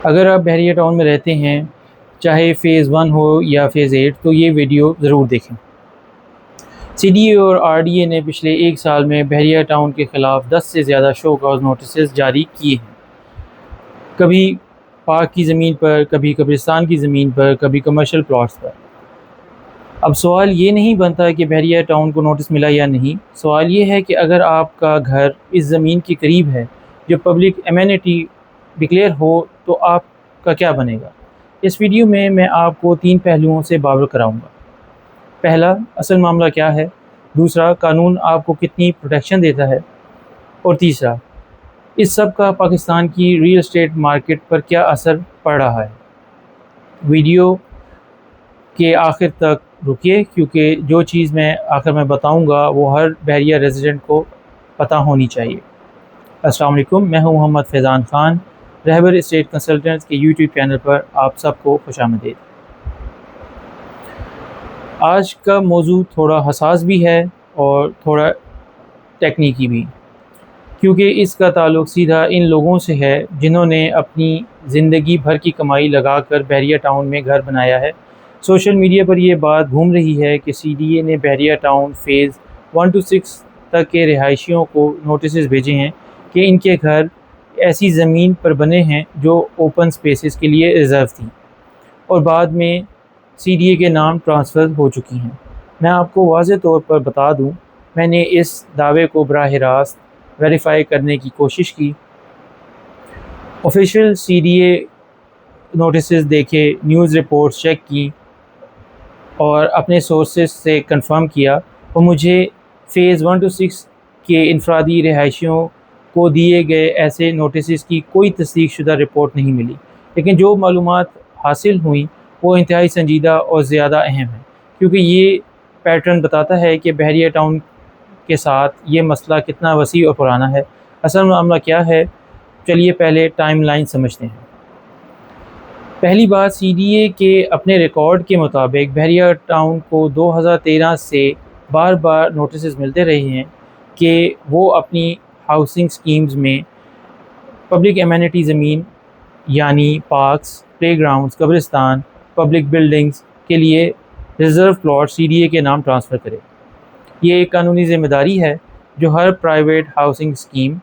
اگر آپ بحریہ ٹاؤن میں رہتے ہیں، چاہے فیز 1 ہو یا فیز 8، تو یہ ویڈیو ضرور دیکھیں۔ سی ڈی اے اور آر ڈی اے نے پچھلے ایک سال میں بحریہ ٹاؤن کے خلاف 10 سے زیادہ شو کاز نوٹسز جاری کیے ہیں، کبھی پارک کی زمین پر، کبھی قبرستان کی زمین پر، کبھی کمرشل پلاٹس پر۔ اب سوال یہ نہیں بنتا کہ بحریہ ٹاؤن کو نوٹس ملا یا نہیں، سوال یہ ہے کہ اگر آپ کا گھر اس زمین کے قریب ہے جو پبلک ایمینٹی ڈکلیئر ہو تو آپ کا کیا بنے گا؟ اس ویڈیو میں آپ کو 3 پہلوؤں سے باخبر کراؤں گا۔ پہلا، اصل معاملہ کیا ہے؟ دوسرا، قانون آپ کو کتنی پروٹیکشن دیتا ہے؟ اور تیسرا، اس سب کا پاکستان کی ریئل اسٹیٹ مارکیٹ پر کیا اثر پڑ رہا ہے؟ ویڈیو کے آخر تک رکیے، کیونکہ جو چیز میں آخر میں بتاؤں گا وہ ہر بحریہ ریزیڈنٹ کو پتہ ہونی چاہیے۔ السلام علیکم، میں ہوں محمد فیضان خان، رہبر اسٹیٹ کنسلٹنٹس کے یوٹیوب چینل پر آپ سب کو خوش آمدید۔ آج کا موضوع تھوڑا حساس بھی ہے اور تھوڑا ٹیکنیکی بھی، کیونکہ اس کا تعلق سیدھا ان لوگوں سے ہے جنہوں نے اپنی زندگی بھر کی کمائی لگا کر بحریہ ٹاؤن میں گھر بنایا ہے۔ سوشل میڈیا پر یہ بات گھوم رہی ہے کہ سی ڈی اے نے بحریہ ٹاؤن فیز 1 to 6 تک کے رہائشیوں کو نوٹسز بھیجے ہیں کہ ان کے گھر ایسی زمین پر بنے ہیں جو اوپن سپیسز کے لیے ریزرو تھی اور بعد میں سی ڈی اے کے نام ٹرانسفر ہو چکی ہیں۔ میں آپ کو واضح طور پر بتا دوں، میں نے اس دعوے کو براہ راست ویریفائی کرنے کی کوشش کی، official C D A notices دیکھے، نیوز رپورٹس چیک کی اور اپنے سورسز سے کنفرم کیا، اور مجھے فیز 1 to 6 کے انفرادی رہائشیوں کو دیے گئے ایسے نوٹسز کی کوئی تصدیق شدہ رپورٹ نہیں ملی، لیکن جو معلومات حاصل ہوئیں وہ انتہائی سنجیدہ اور زیادہ اہم ہیں، کیونکہ یہ پیٹرن بتاتا ہے کہ بحریہ ٹاؤن کے ساتھ یہ مسئلہ کتنا وسیع اور پرانا ہے۔ اصل معاملہ کیا ہے؟ چلیے پہلے ٹائم لائن سمجھتے ہیں۔ پہلی بات، سی ڈی اے کے اپنے ریکارڈ کے مطابق بحریہ ٹاؤن کو 2013 سے بار بار نوٹسز ملتے رہے ہیں کہ وہ اپنی ہاؤسنگ سکیمز میں پبلک ایمینٹی زمین یعنی پارکس، پلے گراؤنڈز، قبرستان، پبلک بلڈنگز کے لیے reserve plot C D A کے نام ٹرانسفر کرے۔ یہ ایک قانونی ذمہ داری ہے جو ہر پرائیویٹ ہاؤسنگ اسکیم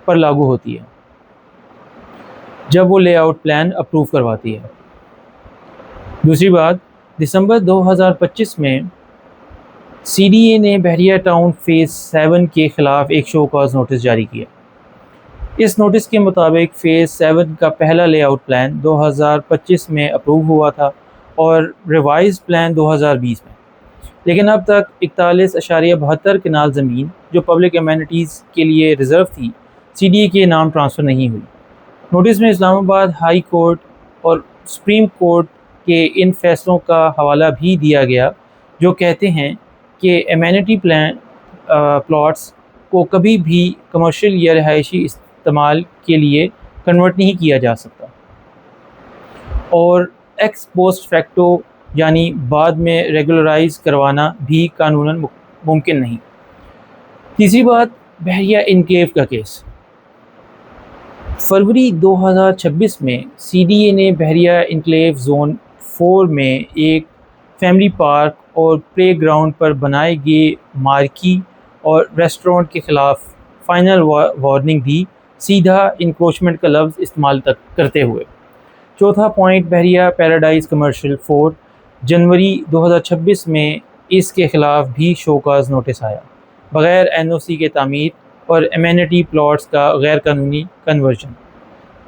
پر لاگو ہوتی ہے جب وہ لے آؤٹ پلان اپروو کرواتی ہے۔ دوسری بات، دسمبر 2025 میں سی ڈی اے نے بحریہ ٹاؤن فیز 7 کے خلاف ایک شو کاز نوٹس جاری کیا۔ اس نوٹس کے مطابق فیز 7 کا پہلا لے آؤٹ پلان 2025 میں اپروو ہوا تھا اور ریوائز پلان 2020 میں، لیکن اب تک 41.72 کنال زمین جو پبلک ایمینٹیز کے لیے ریزرو تھی سی ڈی اے کے نام ٹرانسفر نہیں ہوئی۔ نوٹس میں اسلام آباد ہائی کورٹ اور سپریم کورٹ کے ان فیصلوں کا حوالہ بھی دیا گیا جو کہتے ہیں کہ ایمینٹی پلاٹس کو کبھی بھی کمرشل یا رہائشی استعمال کے لیے کنورٹ نہیں کیا جا سکتا، اور ایکس پوسٹ فیکٹو یعنی بعد میں ریگولرائز کروانا بھی قانوناً ممکن نہیں۔ تیسری بات، بحریہ انکلیو کا کیس۔ فروری 2026 میں سی ڈی اے نے بحریہ انکلیو زون 4 میں ایک فیملی پارک اور پلے گراؤنڈ پر بنائے گئے مارکی اور ریسٹورنٹ کے خلاف فائنل وارننگ دی، سیدھا انکروچمنٹ کا لفظ استعمال کرتے ہوئے۔ چوتھا پوائنٹ، بحریہ پیراڈائز کمرشل 4، جنوری 2026 میں اس کے خلاف بھی شو کاز نوٹس آیا، بغیر این او سی کے تعمیر اور ایمینٹی پلاٹس کا غیر قانونی کنورژن۔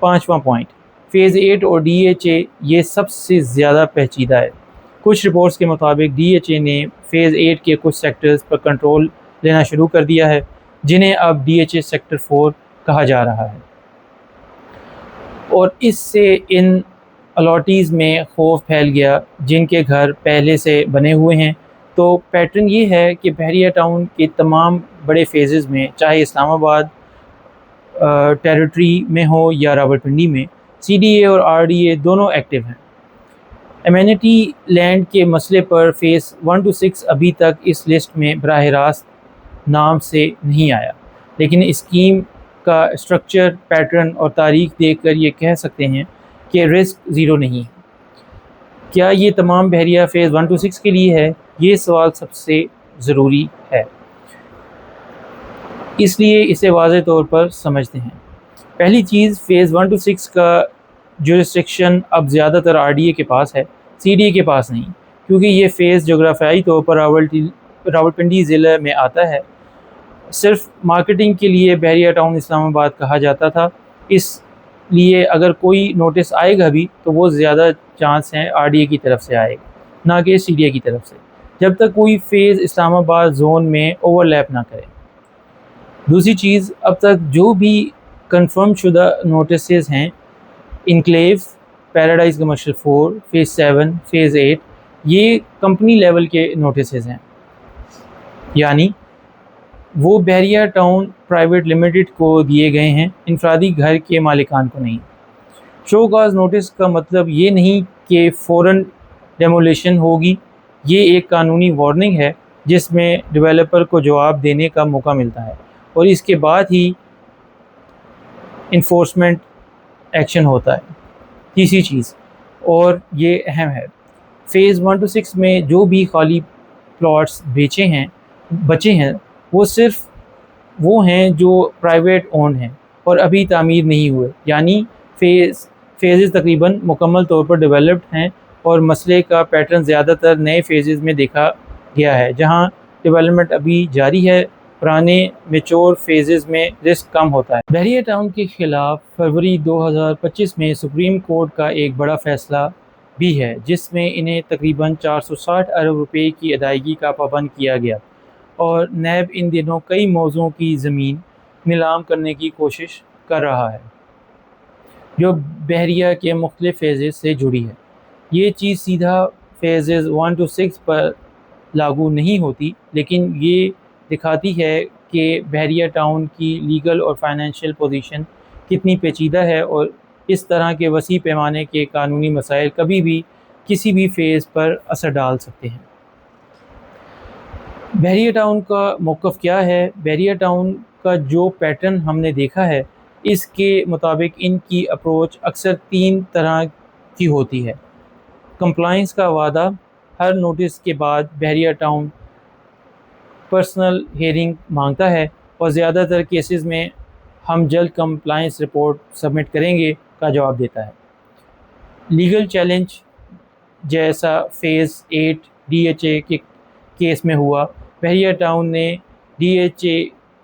پانچواں پوائنٹ، فیز 8 اور ڈی ایچ اے، یہ سب سے زیادہ پیچیدہ ہے۔ کچھ رپورٹس کے مطابق ڈی ایچ اے نے فیز 8 کے کچھ سیکٹرز پر کنٹرول لینا شروع کر دیا ہے، جنہیں اب ڈی ایچ اے سیکٹر 4 کہا جا رہا ہے، اور اس سے ان الاٹیز میں خوف پھیل گیا جن کے گھر پہلے سے بنے ہوئے ہیں۔ تو پیٹرن یہ ہے کہ بحریہ ٹاؤن کے تمام بڑے فیزز میں، چاہے اسلام آباد ٹیریٹری میں ہو یا راولپنڈی میں، سی ڈی اے اور آر ڈی اے دونوں ایکٹیو ہیں۔ ایمینٹی لینڈ کے مسئلے پر فیز 1 to 6 ابھی تک اس لسٹ میں براہ راست نام سے نہیں آیا، لیکن اسکیم کا اسٹرکچر، پیٹرن اور تاریخ دیکھ کر یہ کہہ سکتے ہیں کہ رسک زیرو نہیں۔ کیا یہ تمام بحریہ فیز 1 to 6 کے لیے ہے؟ یہ سوال سب سے ضروری ہے، اس لیے اسے واضح طور پر سمجھتے ہیں۔ پہلی چیز، فیز 1 to 6 کا جورسڈکشن اب زیادہ تر RDA کے پاس ہے، CDA کے پاس نہیں، کیونکہ یہ فیز جغرافیائی طور پر راولپنڈی ضلع میں آتا ہے۔ صرف مارکیٹنگ کے لیے بحریہ ٹاؤن اسلام آباد کہا جاتا تھا، اس لیے اگر کوئی نوٹس آئے گا بھی تو وہ زیادہ چانس ہیں RDA کی طرف سے آئے گا، نہ کہ CDA کی طرف سے، جب تک کوئی فیز اسلام آباد زون میں اوور لیپ نہ کرے۔ دوسری چیز، اب تک جو بھی کنفرم شدہ نوٹسز ہیں، enclave, paradise commercial 4، phase 7، phase 8، یہ کمپنی لیول کے نوٹسز ہیں، یعنی وہ بحریہ ٹاؤن پرائیویٹ لمیٹڈ کو دیے گئے ہیں، انفرادی گھر کے مالکان کو نہیں۔ شو کاز نوٹس کا مطلب یہ نہیں کہ فوراً ڈیمولیشن ہوگی، یہ ایک قانونی وارننگ ہے جس میں ڈیولپر کو جواب دینے کا موقع ملتا ہے، اور اس کے بعد ہی انفورسمنٹ ایکشن ہوتا ہے۔ تیسری چیز، اور یہ اہم ہے، فیز 1 to 6 میں جو بھی خالی پلاٹس بچے ہیں وہ صرف وہ ہیں جو پرائیویٹ اونڈ ہیں اور ابھی تعمیر نہیں ہوئے، یعنی فیزز تقریباً مکمل طور پر ڈیولپڈ ہیں، اور مسئلے کا پیٹرن زیادہ تر نئے فیزز میں دیکھا گیا ہے جہاں ڈیولپمنٹ ابھی جاری ہے۔ پرانے میچور فیزز میں رسک کم ہوتا ہے۔ بحریہ ٹاؤن کے خلاف فروری 2025 میں سپریم کورٹ کا ایک بڑا فیصلہ بھی ہے، جس میں انہیں تقریباً 460 ارب روپے کی ادائیگی کا پابند کیا گیا، اور نیب ان دنوں کئی موضوعوں کی زمین نیلام کرنے کی کوشش کر رہا ہے جو بحریہ کے مختلف فیزز سے جڑی ہے۔ یہ چیز سیدھا فیزز 1 to 6 پر لاگو نہیں ہوتی، لیکن یہ دکھاتی ہے کہ بحریہ ٹاؤن کی لیگل اور فائنینشیل پوزیشن کتنی پیچیدہ ہے، اور اس طرح کے وسیع پیمانے کے قانونی مسائل کبھی بھی کسی بھی فیز پر اثر ڈال سکتے ہیں۔ بحریہ ٹاؤن کا موقف کیا ہے؟ بحریہ ٹاؤن کا جو پیٹرن ہم نے دیکھا ہے، اس کے مطابق ان کی اپروچ اکثر 3 طرح کی ہوتی ہے۔ کمپلائنس کا وعدہ، ہر نوٹس کے بعد بحریہ ٹاؤن پرسنل ہیئرنگ مانگتا ہے، اور زیادہ تر کیسز میں ہم جلد کمپلائنس رپورٹ سبمٹ کریں گے کا جواب دیتا ہے۔ لیگل چیلنج، جیسا فیز 8 DHA کے کیس میں ہوا، بحریہ ٹاؤن نے DHA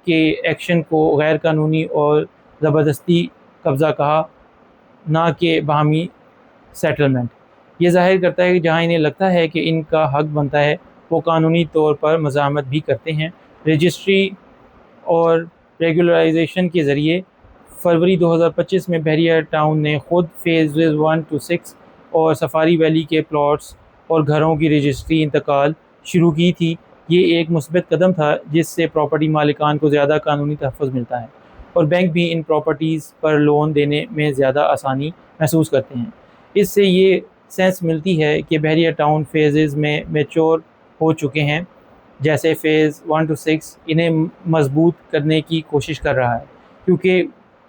کے ایکشن کو غیر قانونی اور زبردستی قبضہ کہا، نہ کہ باہمی سیٹلمنٹ۔ یہ ظاہر کرتا ہے کہ جہاں انہیں لگتا ہے کہ ان کا حق بنتا ہے، وہ قانونی طور پر مزاحمت بھی کرتے ہیں۔ رجسٹری اور ریگولرائزیشن کے ذریعے فروری 2025 میں بحریہ ٹاؤن نے خود فیز 1 to 6 اور سفاری ویلی کے پلاٹس اور گھروں کی رجسٹری انتقال شروع کی تھی۔ یہ ایک مثبت قدم تھا جس سے پراپرٹی مالکان کو زیادہ قانونی تحفظ ملتا ہے، اور بینک بھی ان پراپرٹیز پر لون دینے میں زیادہ آسانی محسوس کرتے ہیں۔ اس سے یہ سینس ملتی ہے کہ بحریہ ٹاؤن فیزز میں میچور ہو چکے ہیں، جیسے فیز 1 to 6 انہیں مضبوط کرنے کی کوشش کر رہا ہے، کیونکہ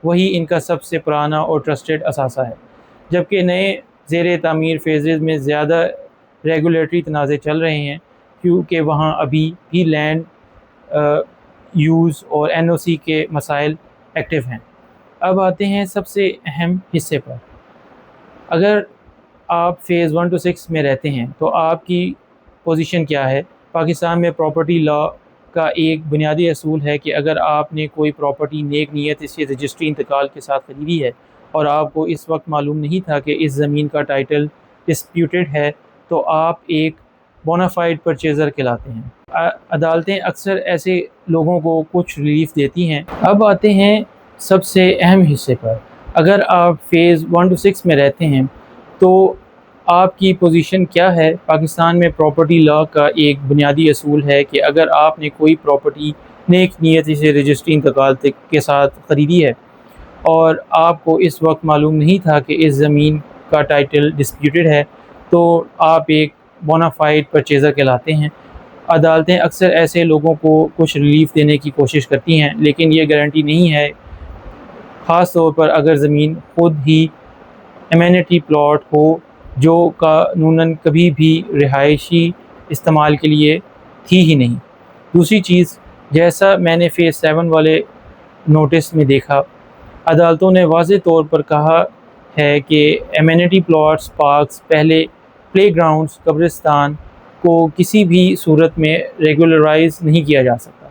وہی ان کا سب سے پرانا اور ٹرسٹڈ اثاثہ ہے، جبکہ نئے زیر تعمیر فیزز میں زیادہ ریگولیٹری تنازع چل رہے ہیں، کیونکہ وہاں ابھی بھی لینڈ یوز اور NOC کے مسائل ایکٹیو ہیں۔ اب آتے ہیں سب سے اہم حصے پر۔ اگر آپ فیز 1 to 6 میں رہتے ہیں تو آپ کی پوزیشن کیا ہے؟ پاکستان میں پراپرٹی لاء کا ایک بنیادی اصول ہے کہ اگر آپ نے کوئی پراپرٹی نیک نیت سے رجسٹری انتقال کے ساتھ خریدی ہے اور آپ کو اس وقت معلوم نہیں تھا کہ اس زمین کا ٹائٹل ڈسپیوٹڈ ہے، تو آپ ایک بونافائیڈ پرچیزر کہلاتے ہیں۔ عدالتیں اکثر ایسے لوگوں کو کچھ ریلیف دیتی ہیں۔ اب آتے ہیں سب سے اہم حصے پر۔ اگر آپ فیز 1 to 6 میں رہتے ہیں تو آپ کی پوزیشن کیا ہے؟ پاکستان میں پراپرٹی لاء کا ایک بنیادی اصول ہے کہ اگر آپ نے کوئی پراپرٹی نیک نیت سے رجسٹری انتقال کے ساتھ خریدی ہے اور آپ کو اس وقت معلوم نہیں تھا کہ اس زمین کا ٹائٹل ڈسپیوٹڈ ہے، تو آپ ایک بونافائیڈ پرچیزر کہلاتے ہیں۔ عدالتیں اکثر ایسے لوگوں کو کچھ ریلیف دینے کی کوشش کرتی ہیں، لیکن یہ گارنٹی نہیں ہے، خاص طور پر اگر زمین خود ہی ایمینٹی پلاٹ ہو جو قانوناً کبھی بھی رہائشی استعمال کے لیے تھی ہی نہیں۔ دوسری چیز، جیسا میں نے فیز 7 والے نوٹس میں دیکھا، عدالتوں نے واضح طور پر کہا ہے کہ ایمینٹی پلاٹس، پارکس، پہلے پلے گراؤنڈز، قبرستان کو کسی بھی صورت میں ریگولرائز نہیں کیا جا سکتا،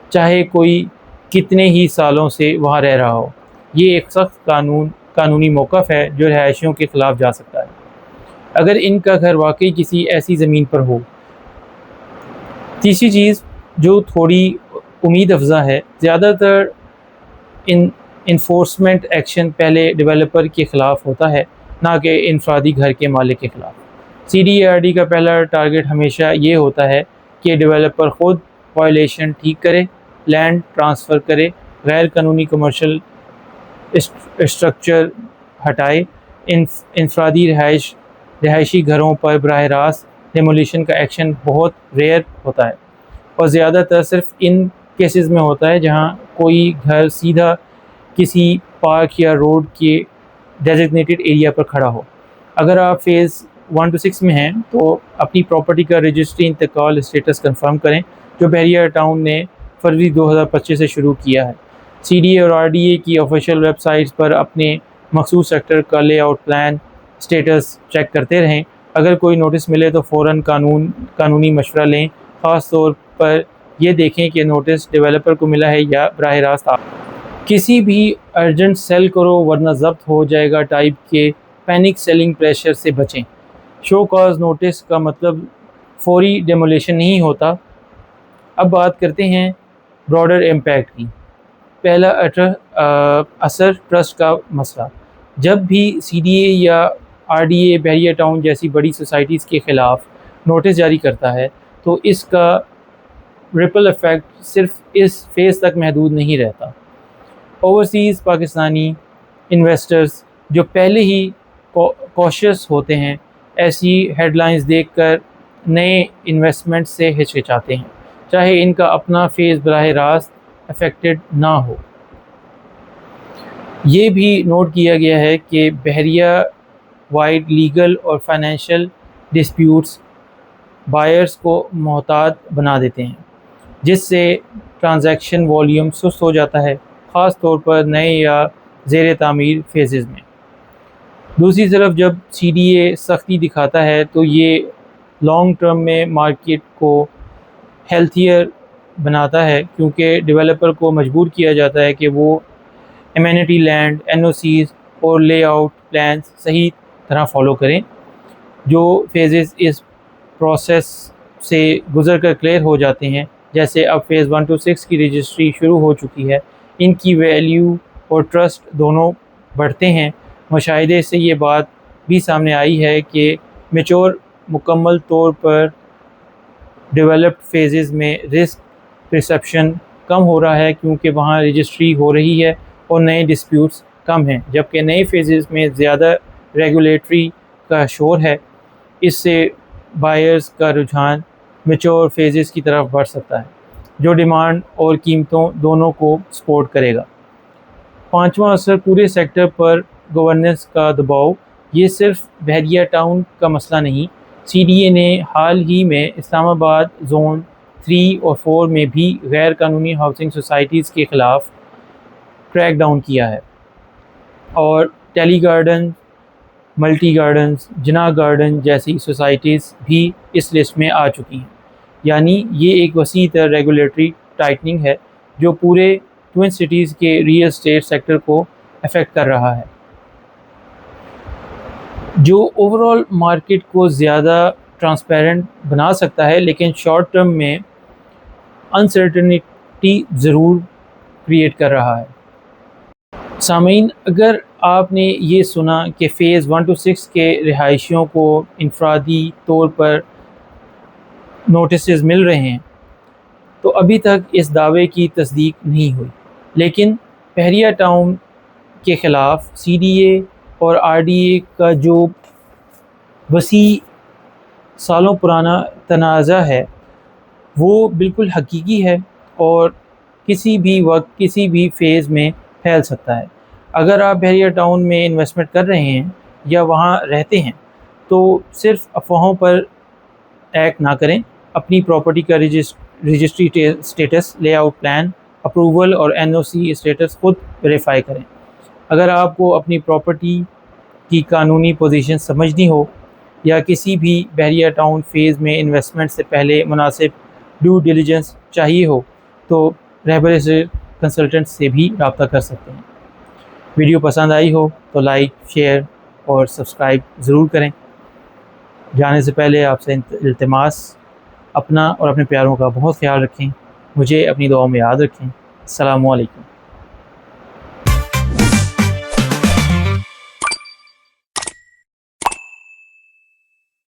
چاہے کوئی کتنے ہی سالوں سے وہاں رہ رہا ہو۔ یہ ایک سخت قانونی موقف ہے جو رہائشیوں کے خلاف جا سکتا ہے اگر ان کا گھر واقعی کسی ایسی زمین پر ہو۔ تیسری چیز جو تھوڑی امید افزا ہے، زیادہ تر انفورسمنٹ ایکشن پہلے ڈیولپر کے خلاف ہوتا ہے، نہ کہ انفرادی گھر کے مالک کے خلاف۔ CDARD کا پہلا ٹارگٹ ہمیشہ یہ ہوتا ہے کہ ڈیولپر خود وائلیشن ٹھیک کرے، لینڈ ٹرانسفر کرے، غیر قانونی کمرشل اسٹرکچر ہٹائے۔ انفرادی رہائشی گھروں پر براہ راست ڈیمولیشن کا ایکشن بہت ریئر ہوتا ہے، اور زیادہ تر صرف ان کیسز میں ہوتا ہے جہاں کوئی گھر سیدھا کسی پارک یا روڈ کے ڈیزگنیٹڈ ایریا پر کھڑا ہو۔ اگر آپ فیز 1 to 6 میں ہیں تو اپنی پراپرٹی کا رجسٹری انتقال اسٹیٹس کنفرم کریں، جو بحریہ ٹاؤن نے فروری 2025 سے شروع کیا ہے۔ CDA اور RDA کی آفیشیل ویب سائٹس پر اپنے مخصوص سیکٹر کا لے آؤٹ پلان اسٹیٹس چیک کرتے رہیں۔ اگر کوئی نوٹس ملے تو فوراً قانونی مشورہ لیں، خاص طور پر یہ دیکھیں کہ نوٹس ڈیولپر کو ملا ہے یا براہ راست آپ۔ کسی بھی ارجنٹ سیل کرو ورنہ ضبط ہو جائے گا ٹائپ کے پینک سیلنگ پریشر سے بچیں۔ شو کاز نوٹس کا مطلب فوری ڈیمولیشن نہیں ہوتا۔ اب بات کرتے ہیں براڈر امپیکٹ کی۔ پہلا اثر ٹرسٹ کا مسئلہ۔ جب بھی CDA یا RDA بحریہ ٹاؤن جیسی بڑی سوسائٹیز کے خلاف نوٹس جاری کرتا ہے تو اس کا ریپل ایفیکٹ صرف اس فیز تک محدود نہیں رہتا۔ اوورسیز پاکستانی انویسٹرز جو پہلے ہی کوشش ہوتے ہیں، ایسی ہیڈ لائنز دیکھ کر نئے انویسٹمنٹ سے ہچکچاتے ہیں، چاہے ان کا اپنا فیز براہ راست افیکٹڈ نہ ہو۔ یہ بھی نوٹ کیا گیا ہے کہ بحریہ وائڈ لیگل اور فائنینشیل ڈسپیوٹس بائرز کو محتاط بنا دیتے ہیں، جس سے ٹرانزیکشن والیوم سست ہو جاتا ہے، خاص طور پر نئے یا زیر تعمیر فیزز میں۔ دوسری طرف جب CDA سختی دکھاتا ہے تو یہ لانگ ٹرم میں مارکیٹ کو ہیلتھیئر بناتا ہے، کیونکہ ڈیولپر کو مجبور کیا جاتا ہے کہ وہ ایمینٹی لینڈ، NOCs اور لے آؤٹ پلانز صحیح طرح فالو کریں۔ جو فیزز اس پروسیس سے گزر کر کلیئر ہو جاتے ہیں، جیسے اب فیز 1 to 6 کی رجسٹری شروع ہو چکی ہے، ان کی ویلیو اور ٹرسٹ دونوں بڑھتے ہیں۔ مشاہدے سے یہ بات بھی سامنے آئی ہے کہ میچور مکمل طور پر ڈیولپڈ فیزز میں رسک پرسیپشن کم ہو رہا ہے، کیونکہ وہاں رجسٹری ہو رہی ہے اور نئے ڈسپیوٹس کم ہیں، جبکہ نئے فیزز میں زیادہ ریگولیٹری کا شور ہے۔ اس سے بائرز کا رجحان میچور فیزز کی طرف بڑھ سکتا ہے، جو ڈیمانڈ اور قیمتوں دونوں کو سپورٹ کرے گا۔ پانچواں اثر پورے سیکٹر پر گورننس کا دباؤ۔ یہ صرف بحریہ ٹاؤن کا مسئلہ نہیں، CDA نے حال ہی میں اسلام آباد زون 3 اور 4 میں بھی غیر قانونی ہاؤسنگ سوسائٹیز کے خلاف کریک ڈاؤن کیا ہے، اور ٹیلی گارڈن، ملٹی گارڈنز، جناح گارڈن جیسی سوسائٹیز بھی اس لسٹ میں آ چکی ہیں۔ یعنی یہ ایک وسیع تر ریگولیٹری ٹائٹننگ ہے جو پورے ٹوئن سٹیز کے ریئل اسٹیٹ سیکٹر کو افیکٹ کر رہا ہے، جو اوورال مارکیٹ کو زیادہ ٹرانسپیرنٹ بنا سکتا ہے، لیکن شارٹ ٹرم میں انسرٹنٹی ضرور کریٹ کر رہا ہے۔ سامعین، اگر آپ نے یہ سنا کہ فیز 1 to 6 کے رہائشیوں کو انفرادی طور پر نوٹسز مل رہے ہیں تو ابھی تک اس دعوے کی تصدیق نہیں ہوئی، لیکن بحریہ ٹاؤن کے خلاف CDA اور RDA کا جو وسیع سالوں پرانا تنازع ہے وہ بالکل حقیقی ہے اور کسی بھی وقت کسی بھی فیز میں پھیل سکتا ہے۔ اگر آپ بحریہ ٹاؤن میں انویسٹمنٹ کر رہے ہیں یا وہاں رہتے ہیں تو صرف افواہوں پر ایکٹ نہ کریں. اپنی پراپرٹی کا registry status, lay out plan, approval اور NOC اسٹیٹس خود ویریفائی کریں. اگر آپ کو اپنی پراپرٹی کی قانونی پوزیشن سمجھنی ہو یا کسی بھی بحریہ ٹاؤن فیز میں انویسٹمنٹ سے پہلے مناسب ڈیو ڈیلیجنس چاہیے ہو تو رہبر کنسلٹنٹ سے بھی رابطہ کر سکتے ہیں. ویڈیو پسند آئی ہو تو لائک، شیئر اور سبسکرائب ضرور کریں. جانے سے پہلے آپ سے التماس، اپنا اور اپنے پیاروں کا بہت خیال رکھیں. مجھے اپنی دعاؤں میں یاد رکھیں. السلام علیکم.